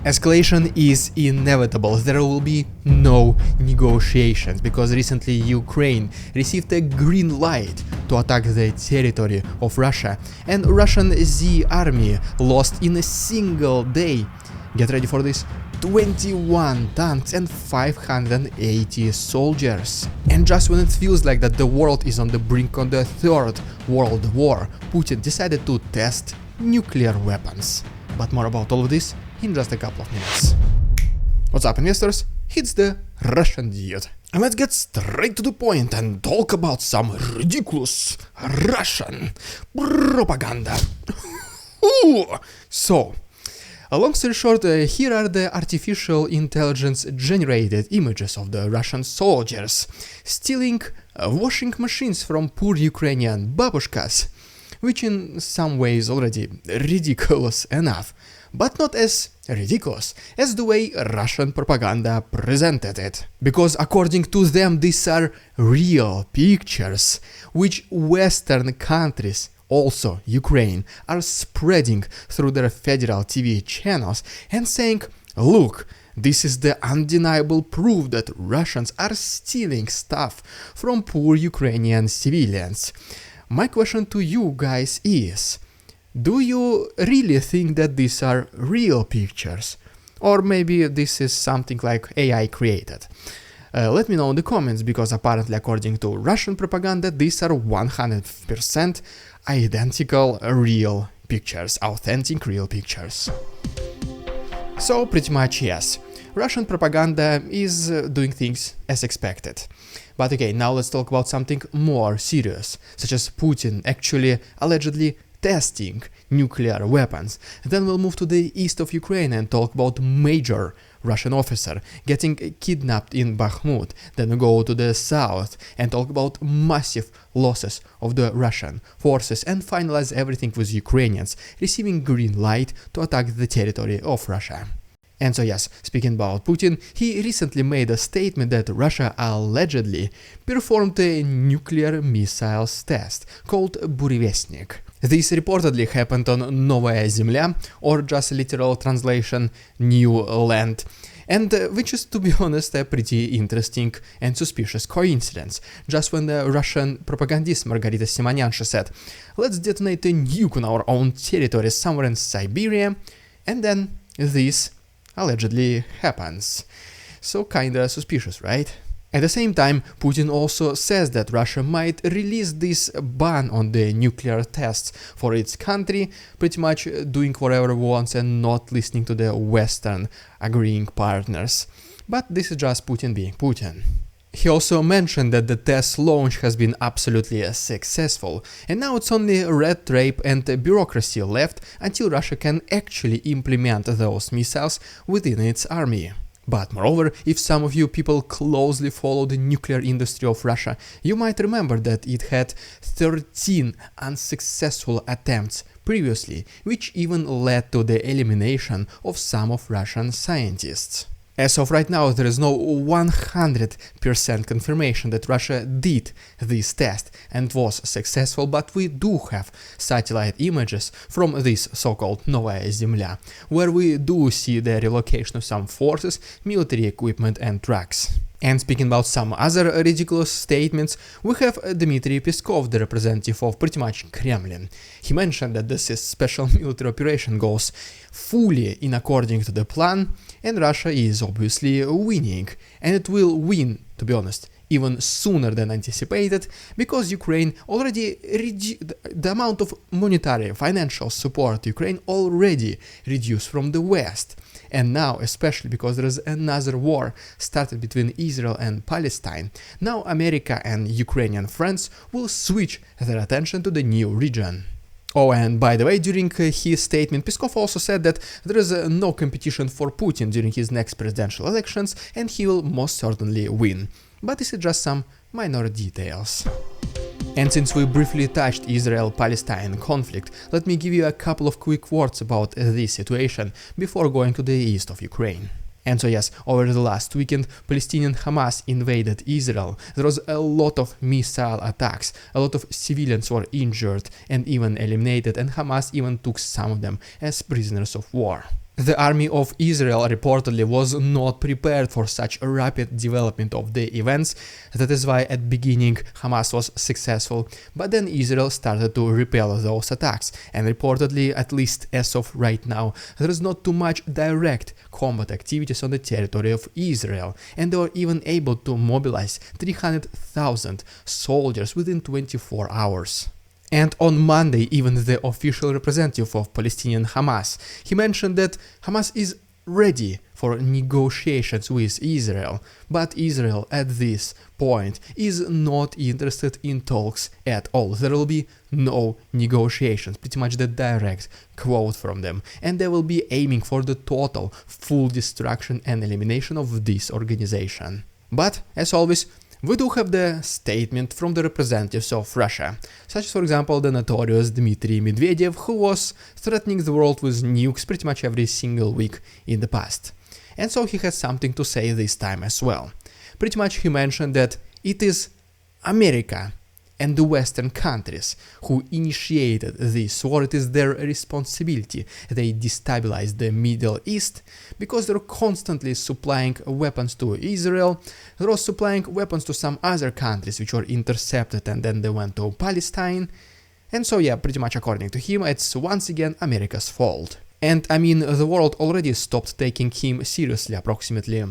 Escalation is inevitable. There will be no negotiations because recently Ukraine received a green light to attack the territory of Russia, and Russian Z army lost in a single day, get ready for this, 21 tanks and 580 soldiers. And just when it feels like that the world is on the brink of the Third World War, Putin decided to test nuclear weapons. But more about all of this in just a couple of minutes. What's up, investors? It's the Russian dude. And let's get straight to the point and talk about some ridiculous Russian propaganda. So, long story short, here are the artificial intelligence generated images of the Russian soldiers stealing washing machines from poor Ukrainian babushkas, which in some ways already ridiculous enough, but not as ridiculous as the way Russian propaganda presented it. Because according to them, these are real pictures, which Western countries, also Ukraine, are spreading through their federal TV channels and saying, look, this is the undeniable proof that Russians are stealing stuff from poor Ukrainian civilians. My question to you guys is, do you really think that these are real pictures? Or maybe this is something like AI created? Let me know in the comments, because apparently according to Russian propaganda, these are 100% identical real pictures, authentic real pictures. So pretty much yes, Russian propaganda is doing things as expected. But okay, now let's talk about something more serious, such as Putin actually allegedly testing nuclear weapons. Then we'll move to the east of Ukraine and talk about major Russian officer getting kidnapped in Bakhmut. Then we go to the south and talk about massive losses of the Russian forces and finalize everything with Ukrainians receiving green light to attack the territory of Russia. And so yes, speaking about Putin, he recently made a statement that Russia allegedly performed a nuclear missiles test called Burevestnik. This reportedly happened on Novaya Zemlya, or just literal translation, new land, and which is, to be honest, a pretty interesting and suspicious coincidence. Just when the Russian propagandist Margarita Simonyansha said, let's detonate a nuke on our own territory somewhere in Siberia, and then this allegedly happens. So kinda suspicious, right? At the same time, Putin also says that Russia might release this ban on the nuclear tests for its country, pretty much doing whatever it wants and not listening to the Western agreeing partners. But this is just Putin being Putin. He also mentioned that the test launch has been absolutely successful, and now it's only red tape and bureaucracy left until Russia can actually implement those missiles within its army. But moreover, if some of you people closely follow the nuclear industry of Russia, you might remember that it had 13 unsuccessful attempts previously, which even led to the elimination of some of Russian scientists. As of right now, there is no 100% confirmation that Russia did this test and was successful, but we do have satellite images from this so-called Novaya Zemlya, where we do see the relocation of some forces, military equipment and trucks. And speaking about some other ridiculous statements, we have Dmitry Peskov, the representative of pretty much Kremlin. He mentioned that this special military operation goes fully in according to the plan, and Russia is obviously winning, and it will win, to be honest, even sooner than anticipated, because Ukraine already the amount of monetary financial support to Ukraine already reduced from the West. And now, especially because there is another war started between Israel and Palestine, now America and Ukrainian friends will switch their attention to the new region. Oh, and by the way, during his statement, Peskov also said that there is no competition for Putin during his next presidential elections, and he will most certainly win. But this is just some minor details. And since we briefly touched Israel-Palestine conflict, let me give you a couple of quick words about this situation before going to the east of Ukraine. And so yes, over the last weekend, Palestinian Hamas invaded Israel. There was a lot of missile attacks, a lot of civilians were injured and even eliminated, and Hamas even took some of them as prisoners of war. The army of Israel reportedly was not prepared for such a rapid development of the events. That is why at beginning Hamas was successful, but then Israel started to repel those attacks, and reportedly, at least as of right now, there is not too much direct combat activities on the territory of Israel, and they were even able to mobilize 300,000 soldiers within 24 hours. And on Monday, even the official representative of Palestinian Hamas, he mentioned that Hamas is ready for negotiations with Israel, but Israel at this point is not interested in talks at all. There will be no negotiations, pretty much the direct quote from them, and they will be aiming for the total, full destruction and elimination of this organization. But, as always, we do have the statement from the representatives of Russia, such as for example the notorious Dmitry Medvedev, who was threatening the world with nukes pretty much every single week in the past. And so he has something to say this time as well. Pretty much he mentioned that it is America and the Western countries who initiated this war. It is their responsibility. They destabilized the Middle East because they're constantly supplying weapons to Israel. They're also supplying weapons to some other countries which were intercepted and then they went to Palestine. And so yeah, pretty much according to him, it's once again America's fault. And I mean, the world already stopped taking him seriously approximately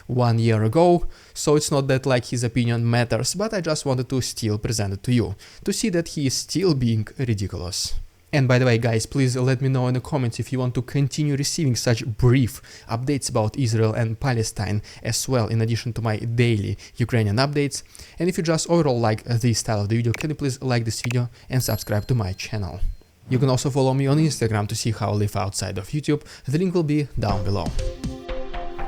1 year ago, so it's not that like his opinion matters, but I just wanted to still present it to you, to see that he is still being ridiculous. And by the way, guys, please let me know in the comments if you want to continue receiving such brief updates about Israel and Palestine as well, in addition to my daily Ukrainian updates. And if you just overall like this style of the video, can you please like this video and subscribe to my channel. You can also follow me on Instagram to see how I live outside of YouTube, the link will be down below.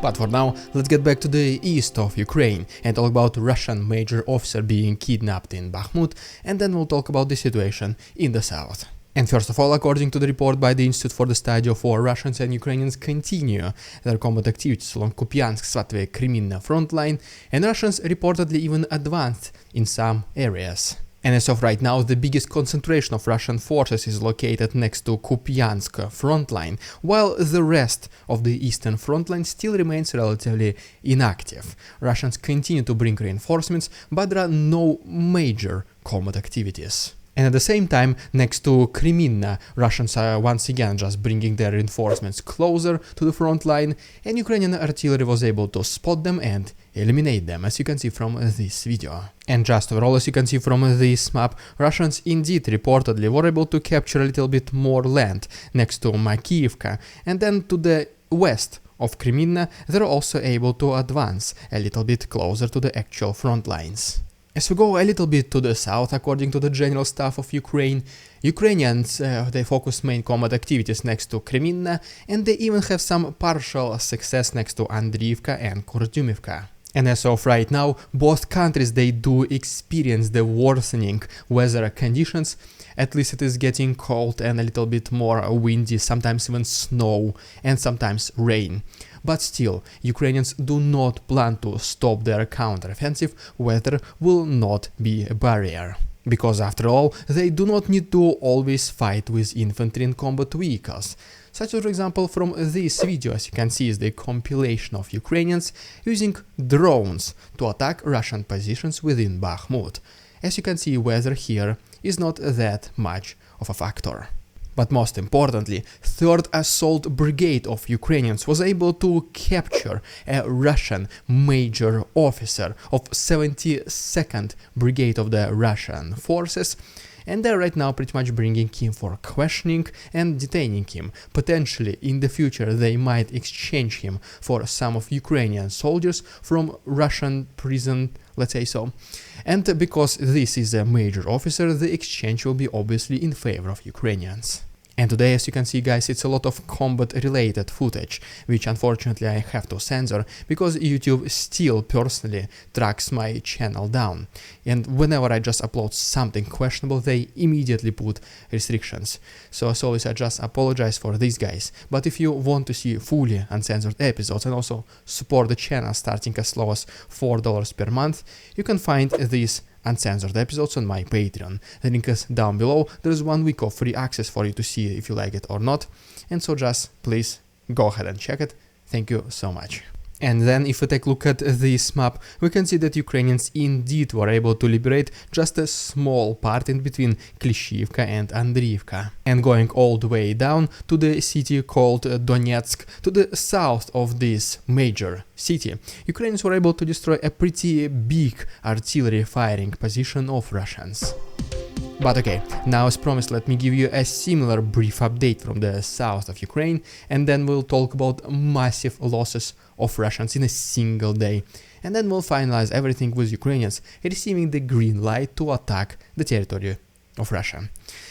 But for now, let's get back to the east of Ukraine and talk about Russian major officer being kidnapped in Bakhmut, and then we'll talk about the situation in the south. And first of all, according to the report by the Institute for the Study of War, Russians and Ukrainians continue their combat activities along Kupiansk-Svatove-Kreminna front line, and Russians reportedly even advanced in some areas. And as of right now, the biggest concentration of Russian forces is located next to Kupiansk front line, while the rest of the eastern front line still remains relatively inactive. Russians continue to bring reinforcements, but there are no major combat activities. And at the same time, next to Kreminna, Russians are once again just bringing their reinforcements closer to the front line, and Ukrainian artillery was able to spot them and eliminate them, as you can see from this video. And just overall, as you can see from this map, Russians indeed reportedly were able to capture a little bit more land next to Makiyivka, and then to the west of Kreminna, they're also able to advance a little bit closer to the actual front lines. As we go a little bit to the south, according to the General Staff of Ukraine, Ukrainians, they focus main combat activities next to Kreminna, and they even have some partial success next to Andriivka and Kurdyumivka. And as of right now, both countries, they do experience the worsening weather conditions. At least it is getting cold and a little bit more windy, sometimes even snow and sometimes rain. But still, Ukrainians do not plan to stop their counteroffensive. Weather will not be a barrier. Because after all, they do not need to always fight with infantry and combat vehicles. Such as, for example, from this video, as you can see, is the compilation of Ukrainians using drones to attack Russian positions within Bakhmut. As you can see, weather here is not that much of a factor. But most importantly, 3rd Assault Brigade of Ukrainians was able to capture a Russian major officer of 72nd Brigade of the Russian forces, and they're right now pretty much bringing him for questioning and detaining him. Potentially in the future they might exchange him for some of Ukrainian soldiers from Russian prison, let's say so. And because this is a major officer, the exchange will be obviously in favor of Ukrainians. And today, as you can see, guys, it's a lot of combat related footage, which unfortunately I have to censor because YouTube still personally tracks my channel down. And whenever I just upload something questionable, they immediately put restrictions. So as always, I just apologize for these guys. But if you want to see fully uncensored episodes and also support the channel starting as low as $4 per month, you can find these uncensored episodes on my Patreon. The link is down below. There is 1 week of free access for you to see if you like it or not, and so just please go ahead and check it. Thank you so much. And then if we take a look at this map, we can see that Ukrainians indeed were able to liberate just a small part in between Klishivka and Andriivka. And going all the way down to the city called Donetsk, to the south of this major city, Ukrainians were able to destroy a pretty big artillery firing position of Russians. But okay, now as promised, let me give you a similar brief update from the south of Ukraine, and then we'll talk about massive losses of Russians in a single day. And then we'll finalize everything with Ukrainians receiving the green light to attack the territory of Russia.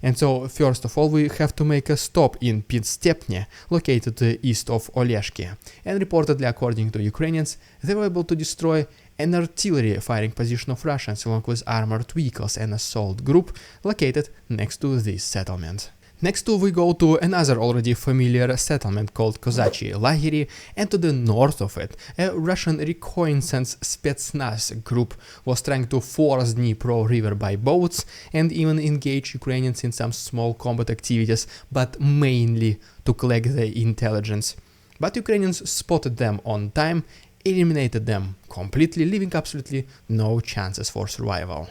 And so, first of all, we have to make a stop in Pidstepne, located east of Oleshki. And reportedly, according to Ukrainians, they were able to destroy an artillery firing position of Russians along with armored vehicles and assault group located next to this settlement. Next we go to another already familiar settlement called Kozachyi Lageri, and to the north of it, a Russian reconnaissance Spetsnaz group was trying to force Dnipro river by boats and even engage Ukrainians in some small combat activities, but mainly to collect the intelligence. But Ukrainians spotted them on time, eliminated them completely, leaving absolutely no chances for survival.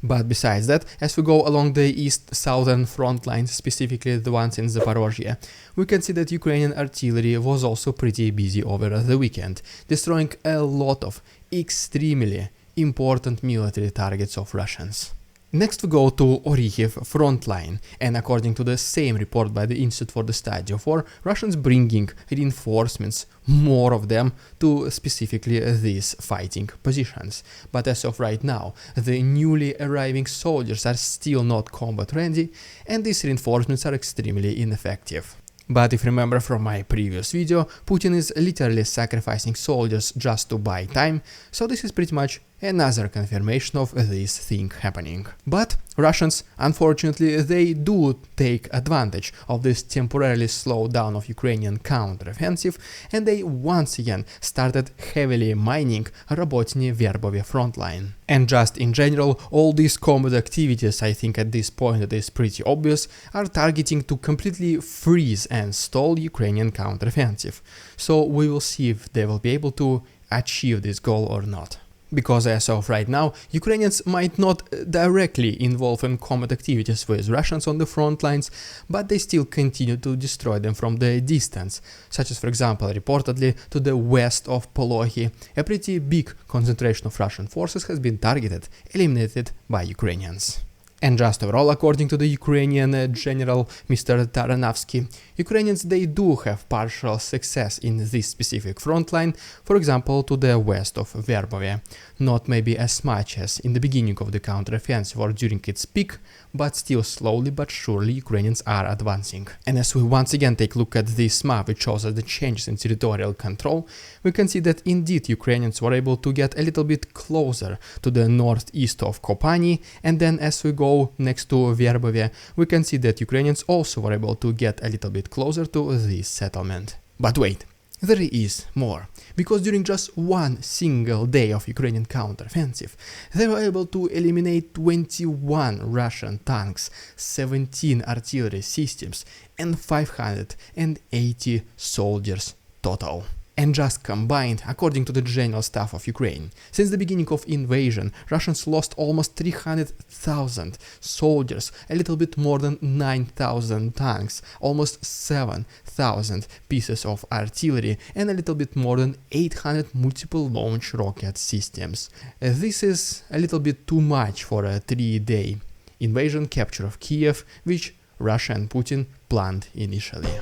But besides that, as we go along the east-southern front lines, specifically the ones in Zaporozhye, we can see that Ukrainian artillery was also pretty busy over the weekend, destroying a lot of extremely important military targets of Russians. Next we go to Orikhiv front line, and according to the same report by the Institute for the Study of War, Russians bringing reinforcements, more of them, to specifically these fighting positions. But as of right now, the newly arriving soldiers are still not combat ready, and these reinforcements are extremely ineffective. But if you remember from my previous video, Putin is literally sacrificing soldiers just to buy time, so this is pretty much another confirmation of this thing happening. But Russians, unfortunately, they do take advantage of this temporarily slowdown of Ukrainian counteroffensive, and they once again started heavily mining Robotny-Verbovye frontline. And just in general, all these combat activities, I think at this point it is pretty obvious, are targeting to completely freeze and stall Ukrainian counteroffensive. So we will see if they will be able to achieve this goal or not. Because as of right now, Ukrainians might not directly involve in combat activities with Russians on the front lines, but they still continue to destroy them from the distance, such as for example reportedly to the west of Polohi, a pretty big concentration of Russian forces has been targeted, eliminated by Ukrainians. And just overall, according to the Ukrainian general Mr. Taranovsky, Ukrainians they do have partial success in this specific front line, for example to the west of Verbovye. Not maybe as much as in the beginning of the counteroffensive or during its peak, but still slowly but surely Ukrainians are advancing. And as we once again take a look at this map which shows us the changes in territorial control, we can see that indeed Ukrainians were able to get a little bit closer to the northeast of Kopani, and then as we go next to Verbovye, we can see that Ukrainians also were able to get a little bit closer to this settlement. But wait, there is more, because during just one single day of Ukrainian counteroffensive, they were able to eliminate 21 Russian tanks, 17 artillery systems, and 580 soldiers total. And just combined, according to the General Staff of Ukraine, since the beginning of invasion, Russians lost almost 300,000 soldiers, a little bit more than 9,000 tanks, almost 7,000 pieces of artillery, and a little bit more than 800 multiple launch rocket systems. This is a little bit too much for a 3-day invasion capture of Kiev, which Russia and Putin planned initially.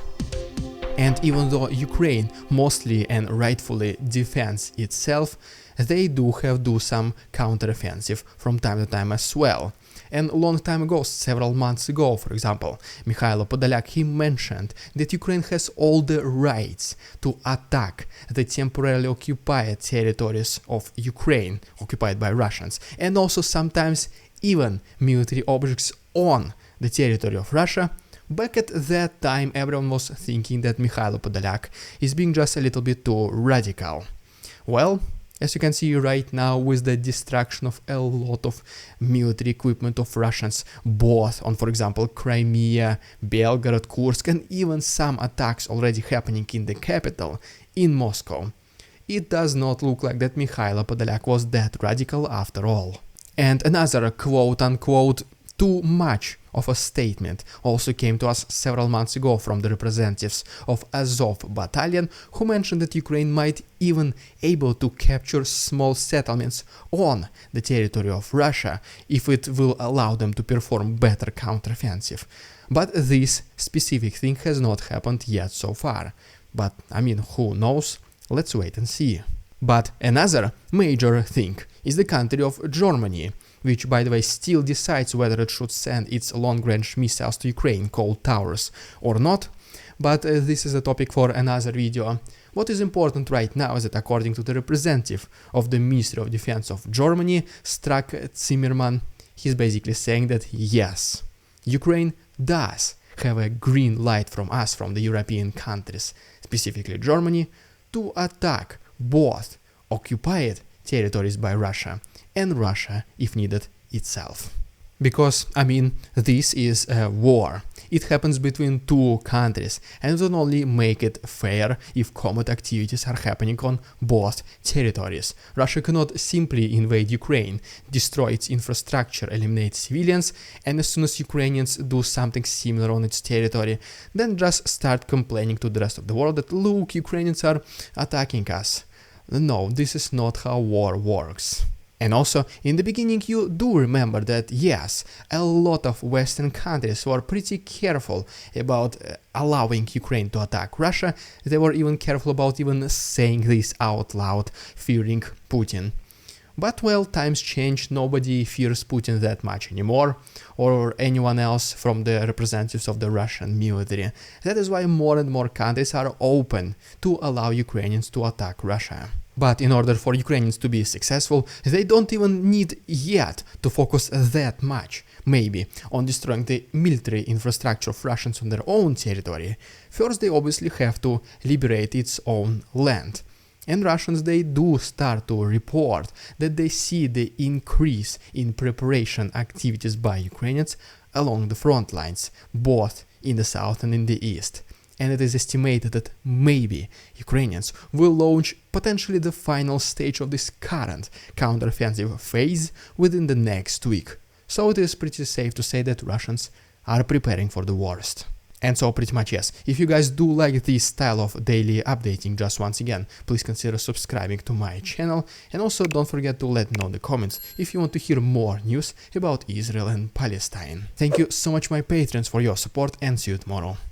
And even though Ukraine mostly and rightfully defends itself, they do some counteroffensive from time to time as well. And a long time ago, several months ago, for example, Mikhailo Podolyak, he mentioned that Ukraine has all the rights to attack the temporarily occupied territories of Ukraine, occupied by Russians, and also sometimes even military objects on the territory of Russia. Back at that time, everyone was thinking that Mikhailo Podolyak is being just a little bit too radical. Well, As you can see right now, with the destruction of a lot of military equipment of Russians, both on, for example, Crimea, Belgorod, Kursk, and even some attacks already happening in the capital, in Moscow, it does not look like that Mikhailo Podolyak was that radical after all. And another quote-unquote too much of a statement also came to us several months ago from the representatives of Azov battalion, who mentioned that Ukraine might even able to capture small settlements on the territory of Russia if it will allow them to perform better counteroffensive. But this specific thing has not happened yet so far. But I mean, who knows? Let's wait and see. But another major thing is the country of Germany, which by the way still decides whether it should send its long-range missiles to Ukraine called Towers or not, but this is a topic for another video. What is important right now is that according to the representative of the Ministry of Defense of Germany, Strack Zimmermann, he's basically saying that yes, Ukraine does have a green light from us, from the European countries, specifically Germany, to attack both occupied territories by Russia and Russia, if needed, itself. Because, I mean, this is a war. It happens between two countries, and it will only make it fair if combat activities are happening on both territories. Russia cannot simply invade Ukraine, destroy its infrastructure, eliminate civilians, and as soon as Ukrainians do something similar on its territory, then just start complaining to the rest of the world that, look, Ukrainians are attacking us. No, this is not how war works. And also, in the beginning you do remember that yes, a lot of Western countries were pretty careful about allowing Ukraine to attack Russia. They were even careful about even saying this out loud, fearing Putin. But well, times change, nobody fears Putin that much anymore, or anyone else from the representatives of the Russian military. That is why more and more countries are open to allow Ukrainians to attack Russia. But in order for Ukrainians to be successful, they don't even need yet to focus that much, maybe, on destroying the military infrastructure of Russians on their own territory. First, they obviously have to liberate its own land. And Russians, they do start to report that they see the increase in preparation activities by Ukrainians along the front lines, both in the south and in the east. And it is estimated that maybe Ukrainians will launch potentially the final stage of this current counteroffensive phase within the next week. So it is pretty safe to say that Russians are preparing for the worst. And so pretty much yes, if you guys do like this style of daily updating, just once again, please consider subscribing to my channel, and also don't forget to let me know in the comments if you want to hear more news about Israel and Palestine. Thank you so much my patrons for your support, and see you tomorrow.